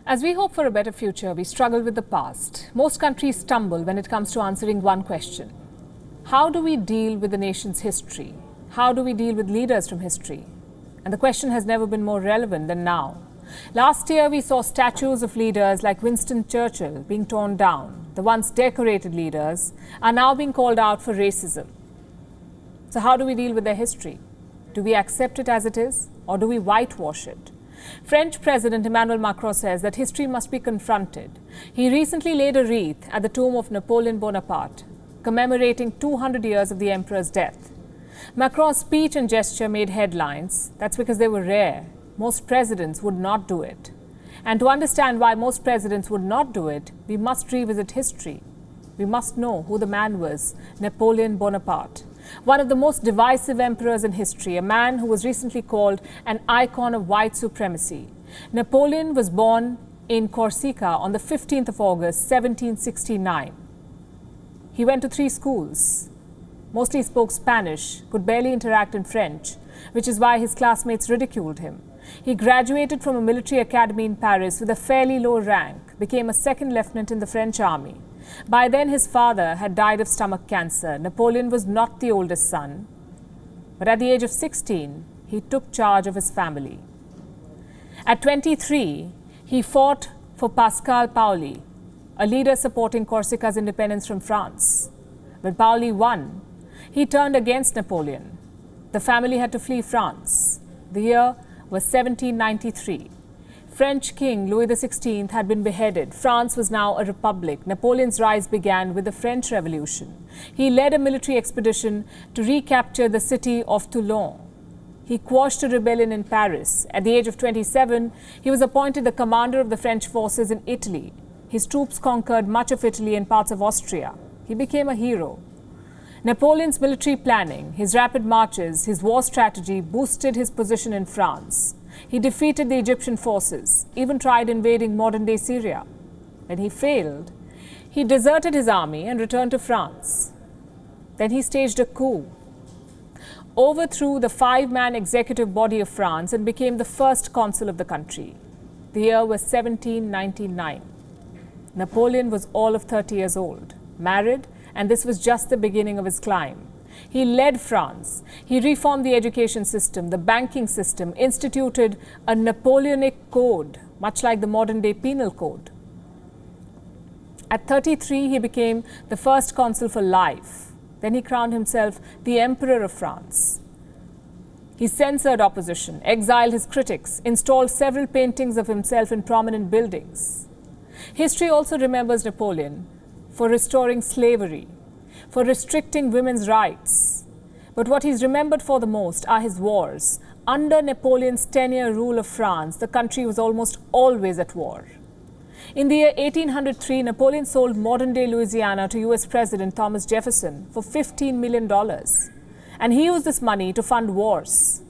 As we hope for a better future, we struggle with the past. Most countries stumble when it comes to answering one question. How do we deal with the nation's history? How do we deal with leaders from history? And the question has never been more relevant than now. Last year, we saw statues of leaders like Winston Churchill being torn down. The once decorated leaders are now being called out for racism. So how do we deal with their history? Do we accept it as it is, or do we whitewash it? French President Emmanuel Macron says that history must be confronted. He recently laid a wreath at the tomb of Napoleon Bonaparte, commemorating 200 years of the emperor's death. Macron's speech and gesture made headlines. That's because they were rare. Most presidents would not do it. And to understand why most presidents would not do it, we must revisit history. We must know who the man was, Napoleon Bonaparte. One of the most divisive emperors in history, a man who was recently called an icon of white supremacy. Napoleon was born in Corsica on the 15th of August, 1769. He went to 3 schools. Mostly spoke Spanish, could barely interact in French, which is why his classmates ridiculed him. He graduated from a military academy in Paris with a fairly low rank, became a second lieutenant in the French army. By then, his father had died of stomach cancer. Napoleon was not the oldest son, but at the age of 16, he took charge of his family. At 23, he fought for Pascal Paoli, a leader supporting Corsica's independence from France. When Paoli won, he turned against Napoleon. The family had to flee France. The year was 1793. French King Louis XVI had been beheaded. France was now a republic. Napoleon's rise began with the French Revolution. He led a military expedition to recapture the city of Toulon. He quashed a rebellion in Paris. At the age of 27, he was appointed the commander of the French forces in Italy. His troops conquered much of Italy and parts of Austria. He became a hero. Napoleon's military planning, his rapid marches, his war strategy boosted his position in France. He defeated the Egyptian forces, even tried invading modern-day Syria. When he failed, he deserted his army and returned to France. Then he staged a coup, overthrew the 5-man executive body of France and became the first consul of the country. The year was 1799. Napoleon was all of 30 years old, married, and this was just the beginning of his climb. He led France. He reformed the education system, the banking system, instituted a Napoleonic code, much like the modern-day penal code. At 33, he became the first consul for life. Then he crowned himself the Emperor of France. He censored opposition, exiled his critics, installed several paintings of himself in prominent buildings. History also remembers Napoleon for restoring slavery, for restricting women's rights. But what he's remembered for the most are his wars. Under Napoleon's 10-year rule of France, the country was almost always at war. In the year 1803, Napoleon sold modern-day Louisiana to US President Thomas Jefferson for $15 million. And he used this money to fund wars.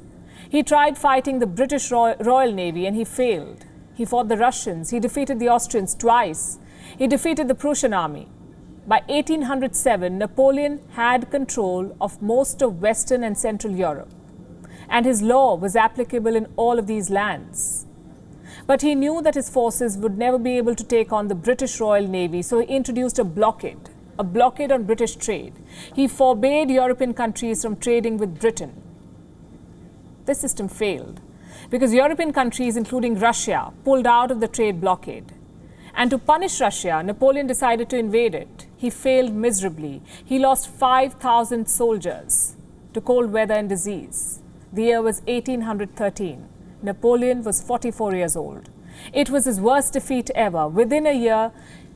He tried fighting the British Royal Navy and he failed. He fought the Russians. He defeated the Austrians twice. He defeated the Prussian army. By 1807, Napoleon had control of most of Western and Central Europe, and his law was applicable in all of these lands. But he knew that his forces would never be able to take on the British Royal Navy, so he introduced a blockade on British trade. He forbade European countries from trading with Britain. This system failed because European countries, including Russia, pulled out of the trade blockade. And to punish Russia, Napoleon decided to invade it. He failed miserably. He lost 5,000 soldiers to cold weather and disease. The year was 1813. Napoleon was 44 years old. It was his worst defeat ever. Within a year,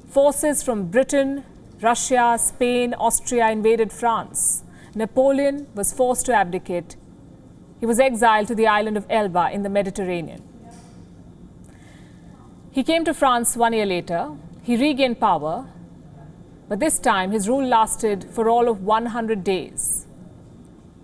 forces from Britain, Russia, Spain, Austria invaded France. Napoleon was forced to abdicate. He was exiled to the island of Elba in the Mediterranean. He came to France 1 year later. He regained power, but this time his rule lasted for all of 100 days.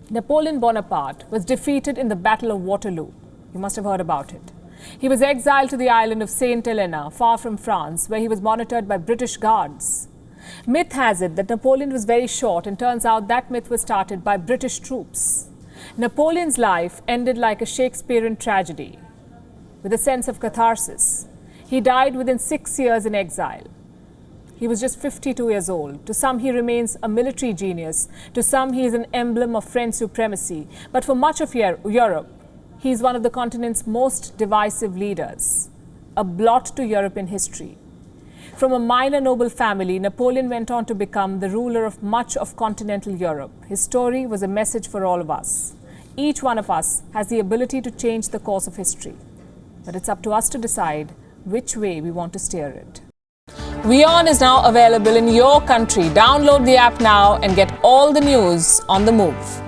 Napoleon Bonaparte was defeated in the Battle of Waterloo. You must have heard about it. He was exiled to the island of Saint Helena, far from France, where he was monitored by British guards. Myth has it that Napoleon was very short, and turns out that myth was started by British troops. Napoleon's life ended like a Shakespearean tragedy, with a sense of catharsis. He died within 6 years in exile. He was just 52 years old. To some, he remains a military genius. To some, he is an emblem of French supremacy. But for much of Europe, he is one of the continent's most divisive leaders, a blot to European history. From a minor noble family, Napoleon went on to become the ruler of much of continental Europe. His story was a message for all of us. Each one of us has the ability to change the course of history. But it's up to us to decide which way we want to steer it. WION is now available in your country. Download the app now and get all the news on the move.